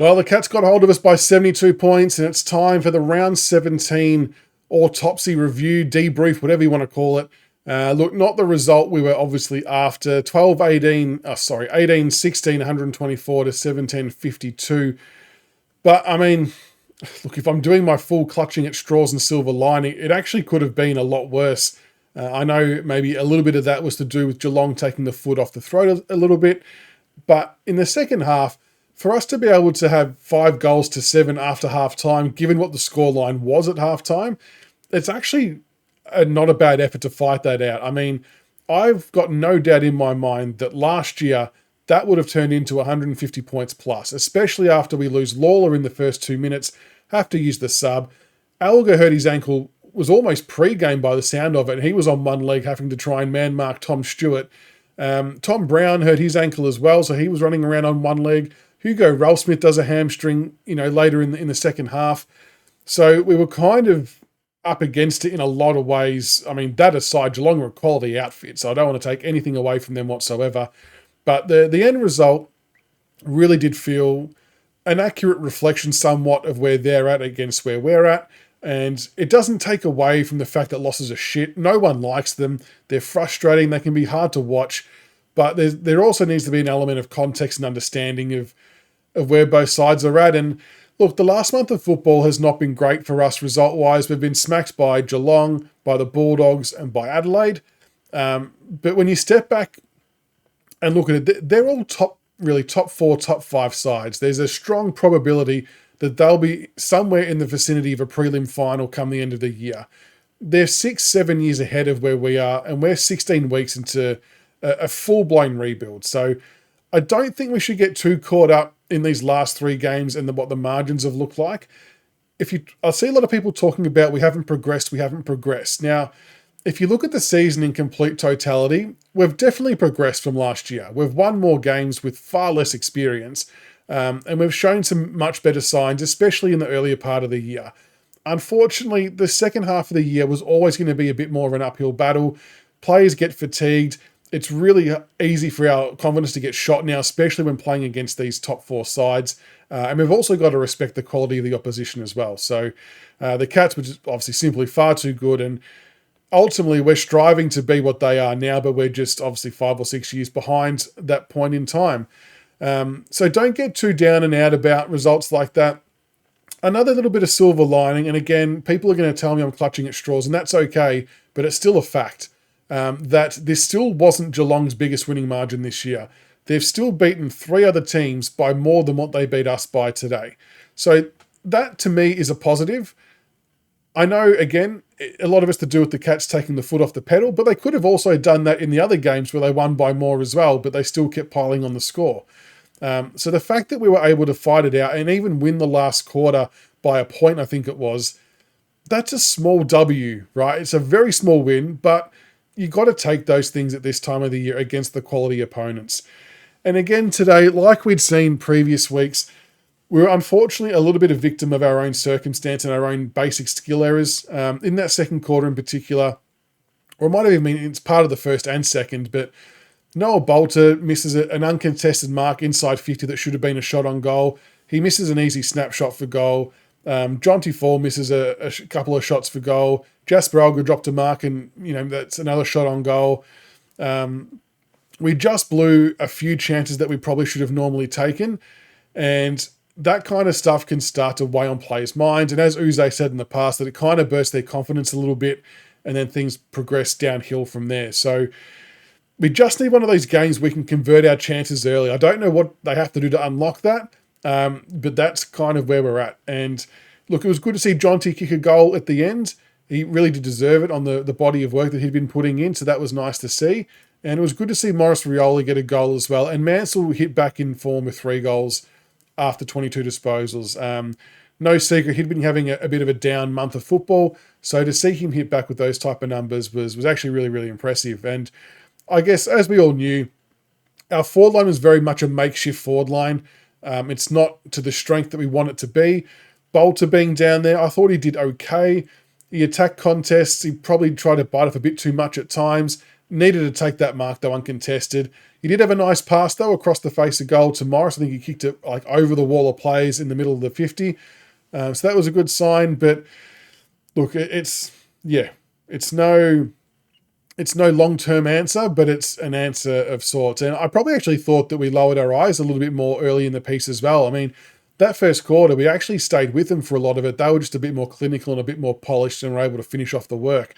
Well, the Cats got hold of us by 72 points, and it's time for the round 17 autopsy review, debrief, whatever you want to call it. Look, not the result we were obviously after. 18 16, 124 to 17 52. But I mean, look, if I'm doing my full clutching at straws and silver lining, it actually could have been a lot worse. I know maybe a little bit of that was to do with Geelong taking the foot off the throat a little bit. But in the second half, for us to be able to have 5 goals to 7 after half time, given what the scoreline was at half time, it's actually not a bad effort to fight that out. I mean, I've got no doubt in my mind that last year that would have turned into 150 points plus, especially after we lose Lawler in the first 2 minutes, have to use the sub. Alga hurt his ankle, was almost pre-game by the sound of it, and he was on one leg having to try and man-mark Tom Stewart. Tom Brown hurt his ankle as well, so he was running around on one leg. Hugo Ralphsmith does a hamstring, later in the second half. So we were kind of up against it in a lot of ways. I mean, that aside, Geelong were a quality outfit, so I don't want to take anything away from them whatsoever. But the end result really did feel an accurate reflection somewhat of where they're at against where we're at. And it doesn't take away from the fact that losses are shit. No one likes them. They're frustrating. They can be hard to watch. But there also needs to be an element of context and understanding of where both sides are at. And look, the last month of football has not been great for us result-wise. We've been smacked by Geelong, by the Bulldogs, and by Adelaide. But when you step back and look at it, they're all top 4, top 5 sides. There's a strong probability that they'll be somewhere in the vicinity of a prelim final come the end of the year. They're 6-7 years ahead of where we are, and we're 16 weeks into a full-blown rebuild. So I don't think we should get too caught up in these last 3 games and what the margins have looked like. I see a lot of people talking about we haven't progressed. Now, if you look at the season in complete totality, we've definitely progressed from last year. We've won more games with far less experience, and we've shown some much better signs, especially in the earlier part of the year. Unfortunately, the second half of the year was always going to be a bit more of an uphill battle. Players get fatigued. It's really easy for our confidence to get shot now, especially when playing against these top 4 sides. And we've also got to respect the quality of the opposition as well. So the Cats were just obviously simply far too good. And ultimately, we're striving to be what they are now, but we're just obviously 5 or 6 years behind that point in time. So don't get too down and out about results like that. Another little bit of silver lining, and again, people are going to tell me I'm clutching at straws, and that's okay, but it's still a fact. That this still wasn't Geelong's biggest winning margin this year. They've still beaten 3 other teams by more than what they beat us by today. So that to me is a positive. I know, again, a lot of it's to do with the Cats taking the foot off the pedal, but they could have also done that in the other games where they won by more as well, but they still kept piling on the score. So the fact that we were able to fight it out and even win the last quarter by a point, I think it was, that's a small W, right? It's a very small win, but you got to take those things at this time of the year against the quality opponents. And again today, like we'd seen previous weeks, we were unfortunately a little bit a victim of our own circumstance and our own basic skill errors. In that second quarter in particular, or it might have even been, it's part of the first and second, but Noah Bolter misses an uncontested mark inside 50 that should have been a shot on goal. He misses an easy snapshot for goal. Jonty Fall misses a couple of shots for goal. Jasper Alger dropped a mark and, that's another shot on goal. We just blew a few chances that we probably should have normally taken. And that kind of stuff can start to weigh on players' minds. And as Uze said in the past, that it kind of bursts their confidence a little bit and then things progress downhill from there. So we just need one of those games we can convert our chances early. I don't know what they have to do to unlock that, but that's kind of where we're at. And look, it was good to see Jonty kick a goal at the end. He really did deserve it on the body of work that he'd been putting in, so that was nice to see. And it was good to see Morris Rioli get a goal as well. And Mansell hit back in form with 3 goals after 22 disposals. No secret, he'd been having a bit of a down month of football, so to see him hit back with those type of numbers was actually really, really impressive. And I guess, as we all knew, our forward line was very much a makeshift forward line. It's not to the strength that we want it to be. Bolter being down there, I thought he did okay. He attacked contests. He probably tried to bite off a bit too much at times. Needed to take that mark, though, uncontested. He did have a nice pass, though, across the face of goal to Morris. I think he kicked it like over the wall of players in the middle of the 50. So that was a good sign. But look, it's no long-term answer, but it's an answer of sorts. And I probably actually thought that we lowered our eyes a little bit more early in the piece as well. I mean, that first quarter, we actually stayed with them for a lot of it. They were just a bit more clinical and a bit more polished and were able to finish off the work.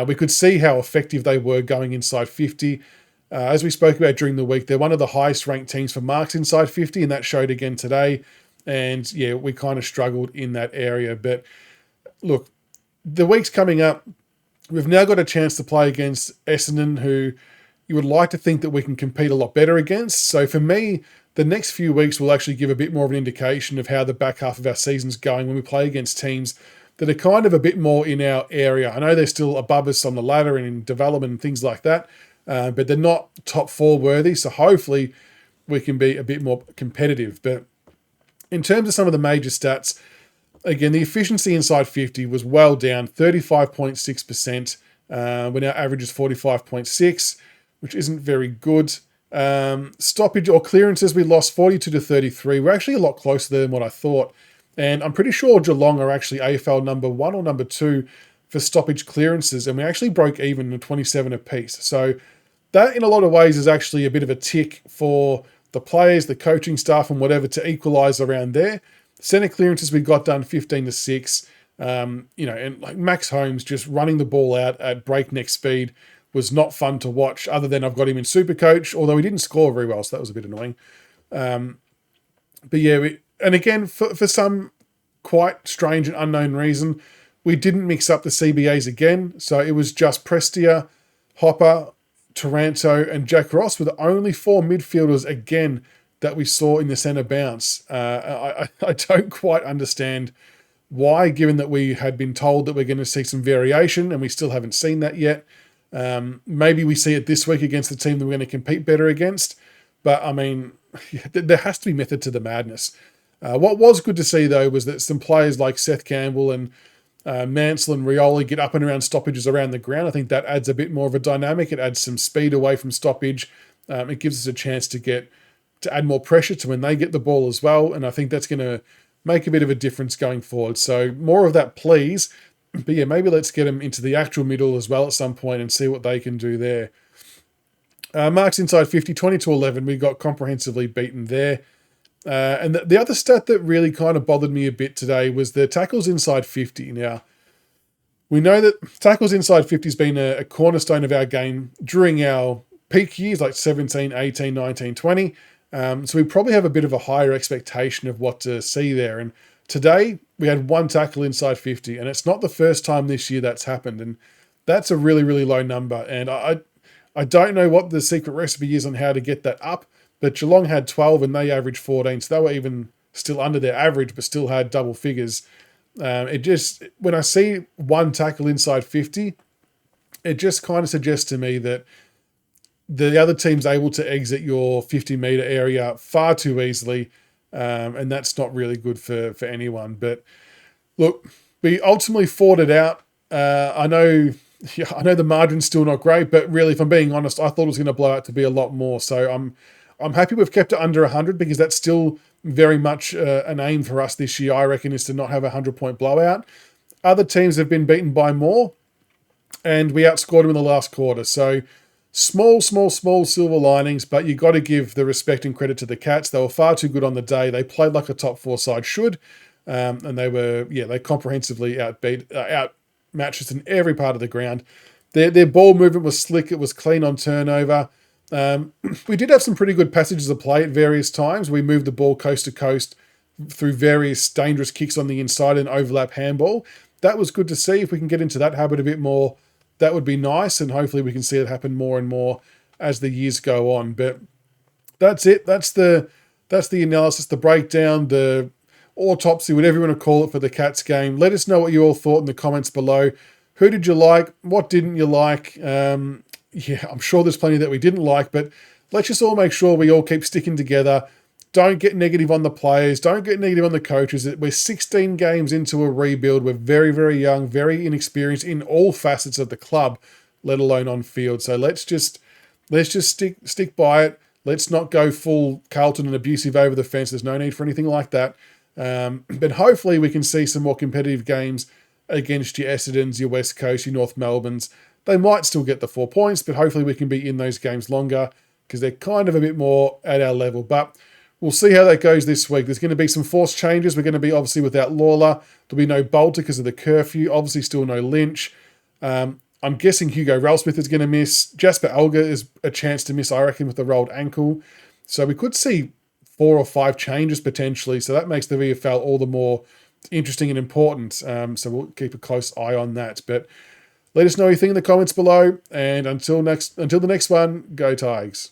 We could see how effective they were going inside 50. As we spoke about during the week, they're one of the highest ranked teams for marks inside 50, and that showed again today. And yeah, we kind of struggled in that area. But look, the week's coming up. We've now got a chance to play against Essendon, who you would like to think that we can compete a lot better against. So for me, the next few weeks will actually give a bit more of an indication of how the back half of our season's going when we play against teams that are kind of a bit more in our area. I know they're still above us on the ladder and in development and things like that, but they're not top four worthy. So hopefully we can be a bit more competitive. But in terms of some of the major stats, again, the efficiency inside 50 was well down, 35.6%, when our average is 45.6, which isn't very good. Stoppage or clearances, we lost 42 to 33. We're actually a lot closer than what I thought. And I'm pretty sure Geelong are actually AFL number 1 or number 2 for stoppage clearances. And we actually broke even at 27 apiece. So that in a lot of ways is actually a bit of a tick for the players, the coaching staff and whatever to equalise around there. Centre clearances we got done 15 to 6. And like Max Holmes just running the ball out at breakneck speed was not fun to watch, other than I've got him in Supercoach, although he didn't score very well, so that was a bit annoying. But yeah, and again, for some quite strange and unknown reason, we didn't mix up the CBAs again. So it was just Prestia, Hopper, Taranto, and Jack Ross were the only 4 midfielders again that we saw in the centre bounce. I don't quite understand why, given that we had been told that we're going to see some variation and we still haven't seen that yet. Maybe we see it this week against the team that we're going to compete better against. But, I mean, there has to be method to the madness. What was good to see, though, was that some players like Seth Campbell and Mansell and Rioli get up and around stoppages around the ground. I think that adds a bit more of a dynamic. It adds some speed away from stoppage. It gives us a chance to add more pressure to when they get the ball as well. And I think that's going to make a bit of a difference going forward. So more of that, please. But yeah, maybe let's get them into the actual middle as well at some point and see what they can do there. Marks inside 50, 20 to 11. We got comprehensively beaten there. And the other stat that really kind of bothered me a bit today was the tackles inside 50. Now, we know that tackles inside 50 has been a cornerstone of our game during our peak years, like 17, 18, 19, 20. So we probably have a bit of a higher expectation of what to see there. And today, we had 1 tackle inside 50, and it's not the first time this year that's happened. And that's a really, really low number. And I don't know what the secret recipe is on how to get that up, but Geelong had 12 and they averaged 14. So they were even still under their average, but still had double figures. When I see 1 tackle inside 50, it just kind of suggests to me that the other team's able to exit your 50-metre area far too easily, and that's not really good for anyone. But look, we ultimately fought it out. I know the margin's still not great, but really, if I'm being honest, I thought it was going to blow out to be a lot more. So I'm happy we've kept it under 100 because that's still very much an aim for us this year, I reckon, is to not have a 100-point blowout. Other teams have been beaten by more, and we outscored them in the last quarter. So small silver linings, but you got to give the respect and credit to the Cats. They were far too good on the day. They played like a top 4 side should, and they comprehensively outmatched us in every part of the ground. Their ball movement was slick. It was clean on turnover. We did have some pretty good passages of play at various times. We moved the ball coast to coast through various dangerous kicks on the inside and overlap handball. That was good to see. If we can get into that habit a bit more, that would be nice, and hopefully we can see it happen more and more as the years go on. But that's it. That's the analysis, the breakdown, the autopsy, whatever you want to call it, for the Cats game. Let us know what you all thought in the comments below. Who did you like? What didn't you like? I'm sure there's plenty that we didn't like, but let's just all make sure we all keep sticking together. Don't get negative on the players. Don't get negative on the coaches. We're 16 games into a rebuild. We're very, very young, very inexperienced in all facets of the club, let alone on field. So let's just stick by it. Let's not go full Carlton and abusive over the fence. There's no need for anything like that. But hopefully we can see some more competitive games against your Essendons, your West Coast, your North Melbournes. They might still get the 4 points, but hopefully we can be in those games longer because they're kind of a bit more at our level. But we'll see how that goes this week. There's going to be some forced changes. We're going to be obviously without Lawler. There'll be no Bolter because of the curfew. Obviously still no Lynch. I'm guessing Hugo Ralsmith is going to miss. Jasper Alger is a chance to miss, I reckon, with the rolled ankle. So we could see 4 or 5 changes potentially. So that makes the VFL all the more interesting and important. So we'll keep a close eye on that. But let us know what you think in the comments below. And until the next one, go Tigers.